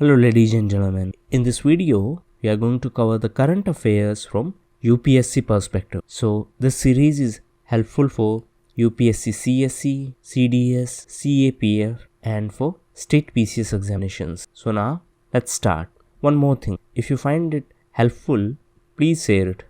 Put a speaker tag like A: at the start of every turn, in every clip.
A: Hello ladies and gentlemen, in this video we are going to cover the current affairs from UPSC perspective. So this series is helpful for UPSC CSC, CDS, CAPF and for state PCS examinations. So now let's start. One more thing, if you find it helpful, please share it.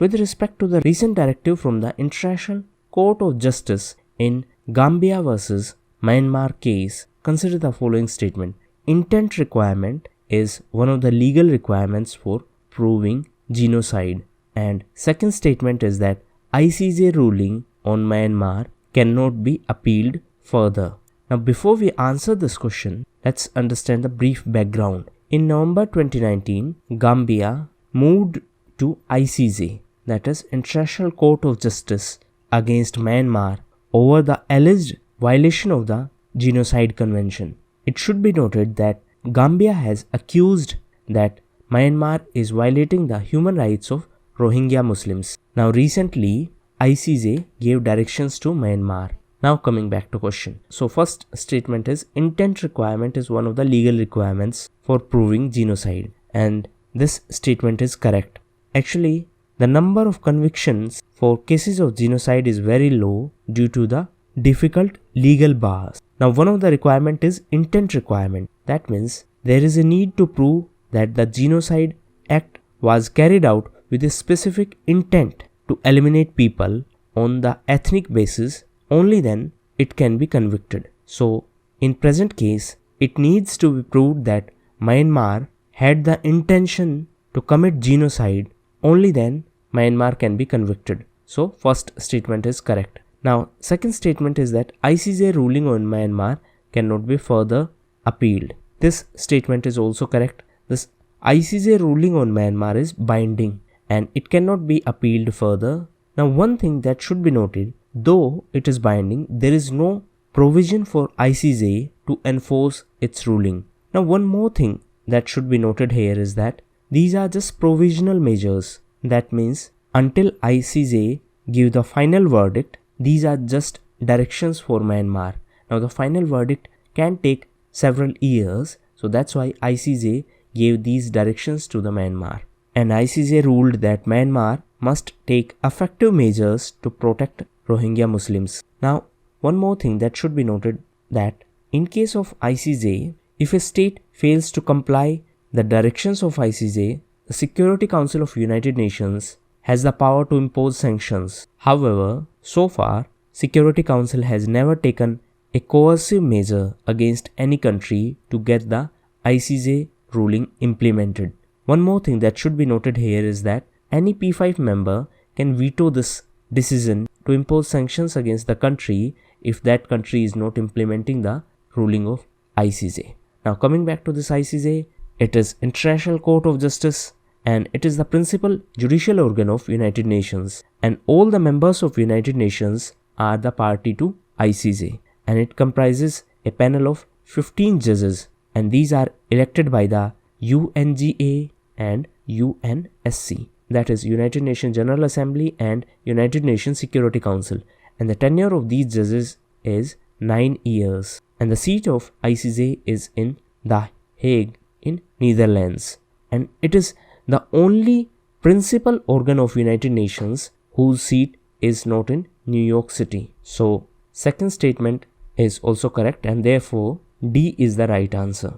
A: With respect to the recent directive from the International Court of Justice in Gambia vs. Myanmar case, consider the following statement. Intent requirement is one of the legal requirements for proving genocide. And second statement is that ICJ ruling on Myanmar cannot be appealed further. Now before we answer this question, let's understand the brief background. In November 2019, Gambia moved to ICJ, that is International Court of Justice, against Myanmar over the alleged violation of the Genocide Convention. It should be noted that Gambia has accused that Myanmar is violating the human rights of Rohingya Muslims. Now recently, ICJ gave directions to Myanmar. Now coming back to question. So first statement is intent requirement is one of the legal requirements for proving genocide. And this statement is correct. Actually, the number of convictions for cases of genocide is very low due to the difficult legal bars. Now one of the requirement is intent requirement. That means there is a need to prove that the genocide act was carried out with a specific intent to eliminate people on the ethnic basis. Only then it can be convicted. So in present case, it needs to be proved that Myanmar had the intention to commit genocide. Only then Myanmar can be convicted. So first statement is correct. Now second statement is that ICJ ruling on Myanmar cannot be further appealed. This statement is also correct. This ICJ ruling on Myanmar is binding and it cannot be appealed further. Now one thing that should be noted, though it is binding, there is no provision for ICJ to enforce its ruling. Now one more thing that should be noted here is that these are just provisional measures. That means until ICJ give the final verdict, these are just directions for Myanmar. Now the final verdict can take several years, so that's why ICJ gave these directions to the Myanmar. And ICJ ruled that Myanmar must take effective measures to protect Rohingya Muslims. Now one more thing that should be noted, that in case of ICJ, if a state fails to comply the directions of ICJ, the Security Council of United Nations has the power to impose sanctions. However, so far, Security Council has never taken a coercive measure against any country to get the ICJ ruling implemented. One more thing that should be noted here is that any P5 member can veto this decision to impose sanctions against the country if that country is not implementing the ruling of ICJ. Now coming back to this ICJ, it is International Court of Justice and it is the principal judicial organ of United Nations, and all the members of United Nations are the party to ICJ, and it comprises a panel of 15 judges, and these are elected by the UNGA and UNSC, that is United Nations General Assembly and United Nations Security Council, and the tenure of these judges is 9 years, and the seat of ICJ is in The Hague in Netherlands, and it is the only principal organ of United Nations whose seat is not in New York City. So second statement is also correct and therefore D is the right answer.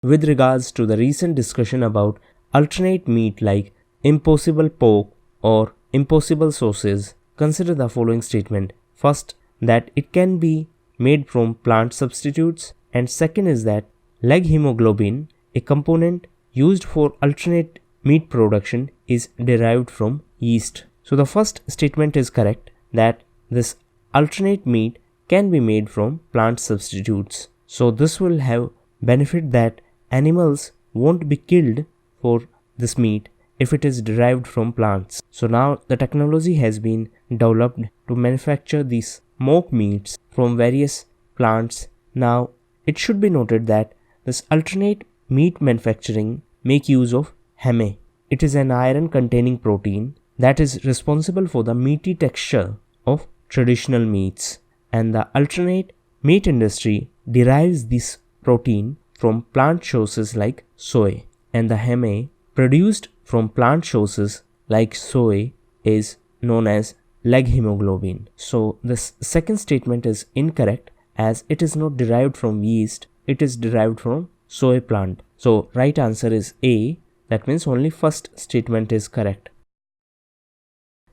A: With regards to the recent discussion about alternate meat like impossible pork or impossible sauces, consider the following statement. First, that it can be made from plant substitutes, and second is that Leghemoglobin, a component used for alternate meat production, is derived from yeast. So the first statement is correct, that this alternate meat can be made from plant substitutes. So this will have benefit that animals won't be killed for this meat if it is derived from plants. So now the technology has been developed to manufacture these smoked meats from various plants. Now it should be noted that this alternate meat manufacturing make use of heme. It is an iron containing protein that is responsible for the meaty texture of traditional meats, and the alternate meat industry derives this protein from plant sources like soy, and the heme produced from plant sources like soy is known as Leghemoglobin. So this second statement is incorrect as it is not derived from yeast, it is derived from soy plant. So right answer is A. That means only first statement is correct.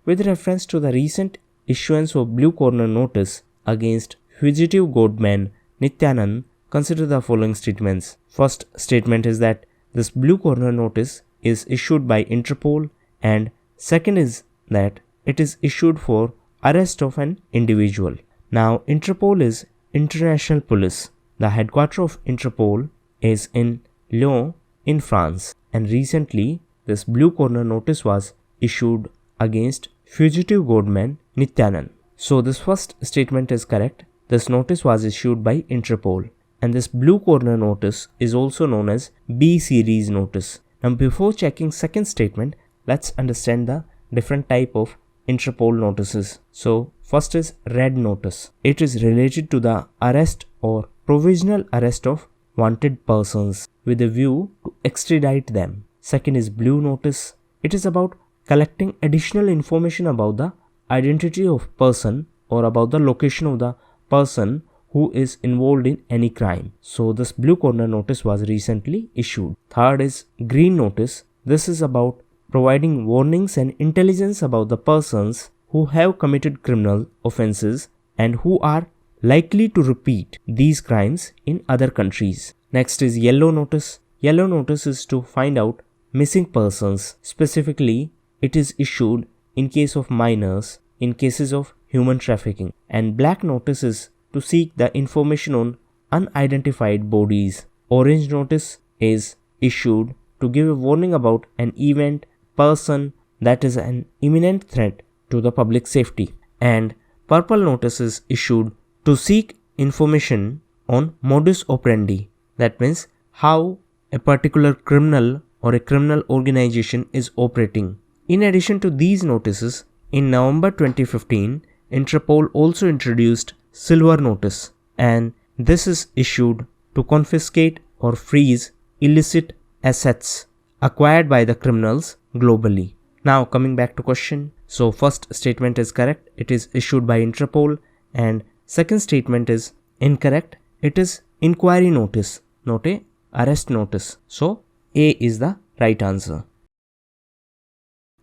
A: With reference to the recent issuance of blue corner notice against fugitive godman Nithyananda, consider the following statements. First statement is that this blue corner notice is issued by Interpol, and second is that it is issued for arrest of an individual. Now Interpol is international police. The headquarters of Interpol is in Lyon in France, and recently this blue corner notice was issued against fugitive godman Nithyananda. So this first statement is correct. This notice was issued by Interpol, and this blue corner notice is also known as B series notice. Now before checking second statement, let's understand the different type of Interpol notices. So first is red notice. It is related to the arrest or provisional arrest of wanted persons with a view to extradite them. Second is blue notice. It is about collecting additional information about the identity of person or about the location of the person who is involved in any crime. So this blue corner notice was recently issued. Third is green notice. This is about providing warnings and intelligence about the persons who have committed criminal offenses and who are likely to repeat these crimes in other countries. Next is yellow notice. Yellow notice is to find out missing persons. Specifically, it is issued in case of minors, in cases of human trafficking. And black notice is to seek the information on unidentified bodies. Orange notice is issued to give a warning about an event, person that is an imminent threat to the public safety. And purple notice is issued to seek information on modus operandi. That means how a particular criminal or a criminal organization is operating. In addition to these notices, in November 2015, Interpol also introduced silver notice, and this is issued to confiscate or freeze illicit assets acquired by the criminals globally. Now coming back to question. So first statement is correct. It is issued by Interpol, and second statement is incorrect. It is inquiry notice, not a arrest notice. So A is the right answer.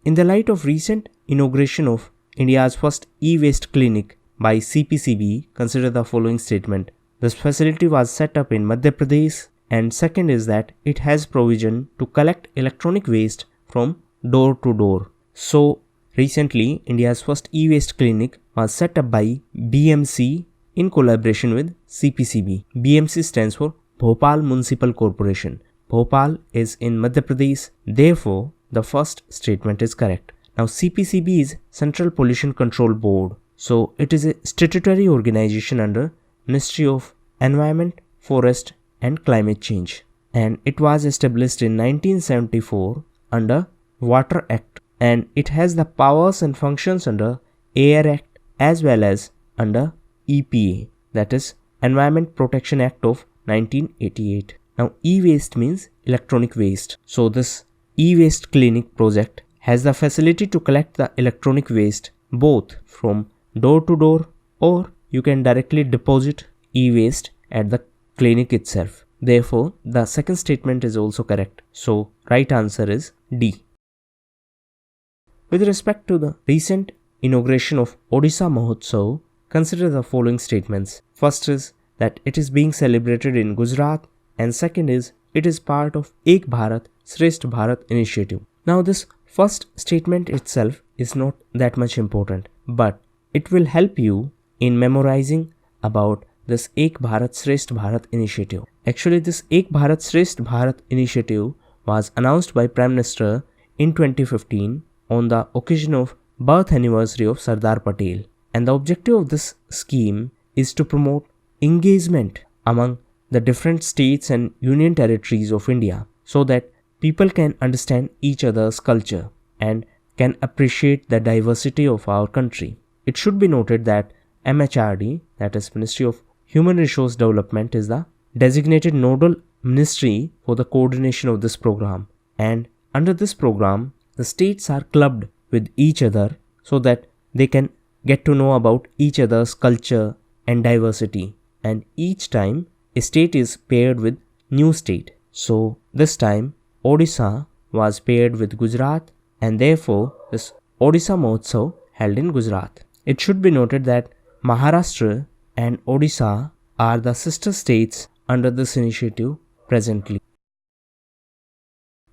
A: In the light of recent inauguration of India's first e-waste clinic by CPCB, consider the following statement. This facility was set up in Madhya Pradesh, and second is that it has provision to collect electronic waste from door to door. So recently India's first e-waste clinic was set up by BMC in collaboration with CPCB. BMC stands for Bhopal Municipal Corporation. Bhopal is in Madhya Pradesh. Therefore, the first statement is correct. Now CPCB is Central Pollution Control Board. So it is a statutory organization under Ministry of Environment, Forest and Climate Change. And it was established in 1974 under Water Act. And it has the powers and functions under Air Act as well as under EPA, that is Environment Protection Act of 1988. Now e-waste means electronic waste. So this e-waste clinic project has the facility to collect the electronic waste both from door to door, or you can directly deposit e-waste at the clinic itself. Therefore, the second statement is also correct. So right answer is D. With respect to the recent inauguration of Odisha Mahaotsav, consider the following statements. First is that it is being celebrated in Gujarat, and second is it is part of Ek Bharat Shreshth Bharat initiative. Now this first statement itself is not that much important, but it will help you in memorizing about this Ek Bharat Shreshth Bharat initiative. Actually, this Ek Bharat Shreshth Bharat initiative was announced by Prime Minister in 2015 on the occasion of birth anniversary of Sardar Patel. And the objective of this scheme is to promote engagement among the different states and union territories of India so that people can understand each other's culture and can appreciate the diversity of our country. It should be noted that MHRD, that is Ministry of Human Resource Development, is the designated nodal ministry for the coordination of this program. And under this program, the states are clubbed with each other so that they can get to know about each other's culture and diversity. And each time a state is paired with new state. So this time Odisha was paired with Gujarat, and therefore this Odisha Mahaotsav held in Gujarat. It should be noted that Maharashtra and Odisha are the sister states under this initiative presently.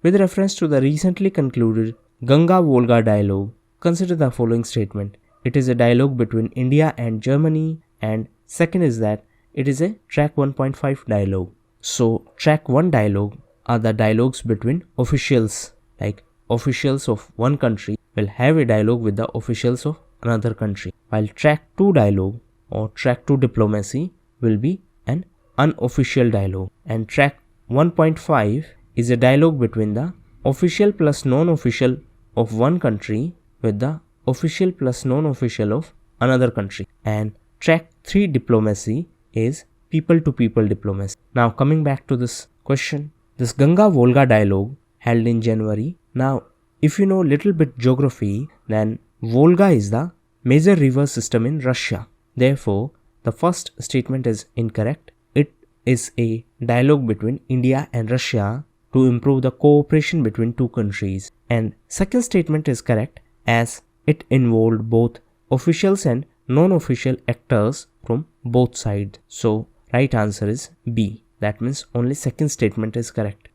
A: With reference to the recently concluded Ganga Volga Dialogue, consider the following statement. It is a dialogue between India and Germany, and second is that it is a track 1.5 dialogue. So track 1 dialogue are the dialogues between officials, like officials of one country will have a dialogue with the officials of another country, while track 2 dialogue or track 2 diplomacy will be an unofficial dialogue, and track 1.5 is a dialogue between the official plus non-official of one country with the official plus non-official of another country, and track 3 diplomacy is people to people diplomacy. Now coming back to this question, this Ganga Volga Dialogue held in January. Now if you know little bit geography, then Volga is the major river system in Russia. Therefore the first statement is incorrect. It is a dialogue between India and Russia to improve the cooperation between two countries. And second statement is correct, as it involved both officials and non-official actors from both sides. So right answer is B. That means only second statement is correct.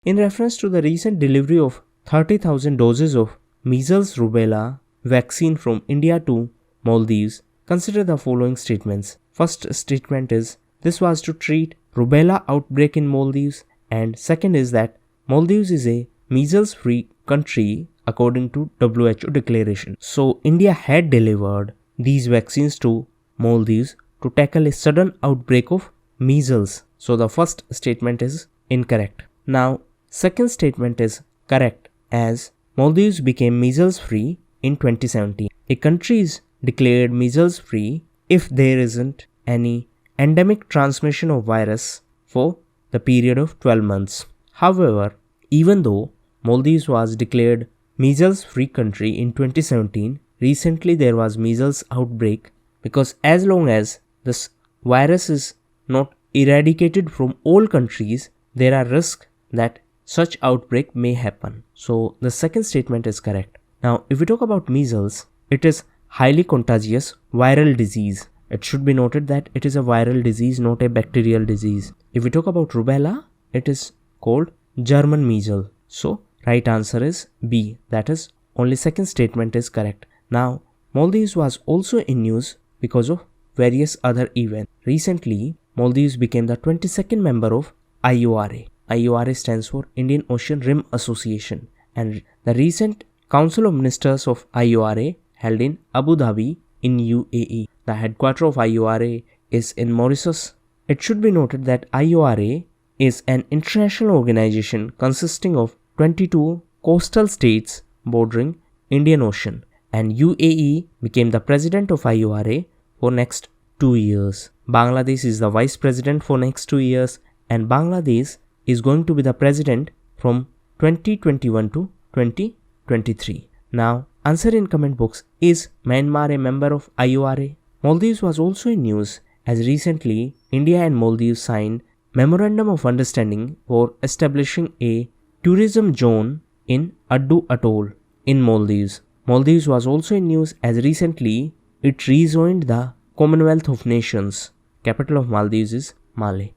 A: In reference to the recent delivery of 30,000 doses of Measles Rubella vaccine from India to Maldives, consider the following statements. First statement is this was to treat rubella outbreak in Maldives, and second is that Maldives is a measles free country according to WHO declaration. So India had delivered these vaccines to Maldives to tackle a sudden outbreak of measles. So the first statement is incorrect. Now second statement is correct, as Maldives became measles free in 2017. A country is declared measles free if there isn't any endemic transmission of virus for the period of 12 months. However, even though Maldives was declared measles free country in 2017, recently there was measles outbreak, because as long as this virus is not eradicated from all countries, there are risks that such outbreak may happen. So the second statement is correct. Now if we talk about measles, it is highly contagious viral disease. It should be noted that it is a viral disease, not a bacterial disease. If we talk about rubella, it is called German measles. So right answer is B. That is only second statement is correct. Now Maldives was also in news because of various other events. Recently Maldives became the 22nd member of IORA. IORA stands for Indian Ocean Rim Association, and the recent Council of Ministers of IORA held in Abu Dhabi in UAE. The headquarters of IORA is in Mauritius. It should be noted that IORA is an international organization consisting of 22 coastal states bordering Indian Ocean, and UAE became the president of IORA for next 2 years. Bangladesh is the vice president for next 2 years, and Bangladesh is going to be the president from 2021 to 2023. Now answer in comment box. Is Myanmar a member of IORA? Maldives was also in news, as recently India and Maldives signed Memorandum of Understanding for establishing a tourism zone in Addu Atoll in Maldives. Maldives was also in news, as recently it rejoined the Commonwealth of Nations. Capital of Maldives is Malé.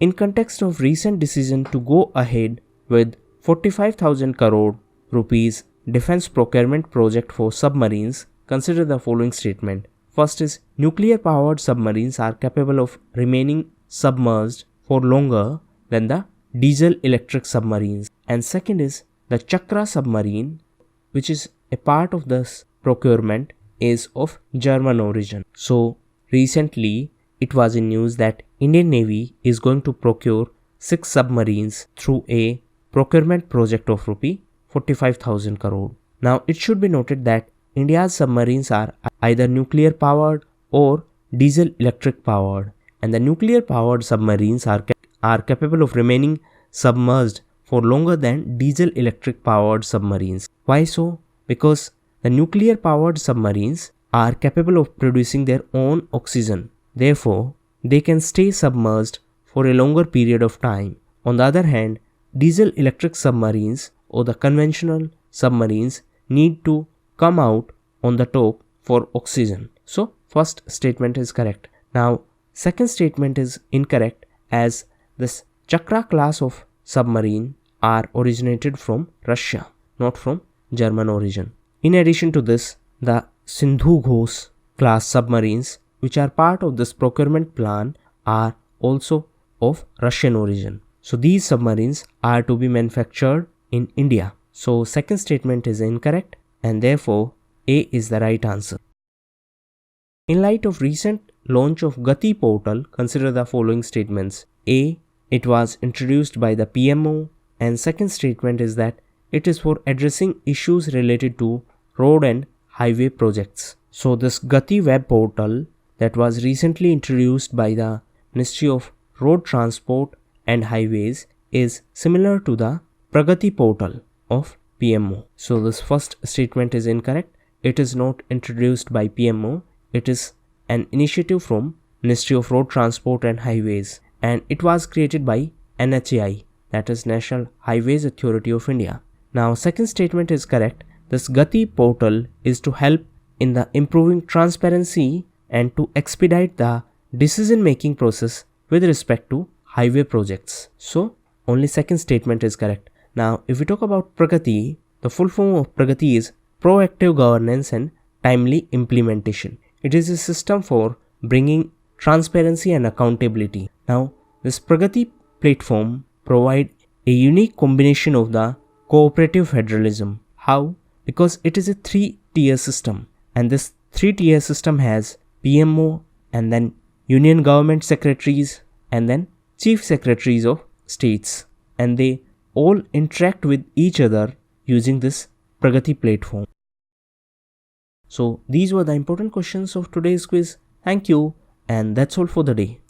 A: In context of recent decision to go ahead with 45,000 crore rupees defense procurement project for submarines, consider the following statement. First is nuclear powered submarines are capable of remaining submerged for longer than the diesel electric submarines. And second is the Chakra submarine, which is a part of this procurement, is of German origin. So recently it was in news that Indian Navy is going to procure 6 submarines through a procurement project of rupee 45,000 crore. Now it should be noted that India's submarines are either nuclear powered or diesel electric powered, and the nuclear powered submarines are capable of remaining submerged for longer than diesel electric powered submarines. Why so? Because the nuclear powered submarines are capable of producing their own oxygen. Therefore, they can stay submerged for a longer period of time. On the other hand, diesel electric submarines or the conventional submarines need to come out on the top for oxygen. So, first statement is correct. Now, second statement is incorrect, as this Chakra class of submarine are originated from Russia, not from German origin. In addition to this, the Sindhu Ghosh class submarines, which are part of this procurement plan, are also of Russian origin. So these submarines are to be manufactured in India. So second statement is incorrect, and therefore A is the right answer. In light of recent launch of GATI portal, consider the following statements. A. It was introduced by the PMO, and second statement is that it is for addressing issues related to road and highway projects. So this GATI web portal that was recently introduced by the Ministry of Road Transport and Highways is similar to the Pragati portal of PMO. So this first statement is incorrect. It is not introduced by PMO. It is an initiative from Ministry of Road Transport and Highways, and it was created by NHAI, that is National Highways Authority of India. Now second statement is correct. This GATI portal is to help in the improving transparency and to expedite the decision making process with respect to highway projects. So only second statement is correct. Now if we talk about Pragati, the full form of Pragati is proactive governance and timely implementation. It is a system for bringing transparency and accountability. Now this Pragati platform provide a unique combination of the cooperative federalism. How? Because it is a 3-tier system, and this 3-tier system has PMO, and then union government secretaries, and then chief secretaries of states, and they all interact with each other using this Pragati platform. So these were the important questions of today's quiz. Thank you, and that's all for the day.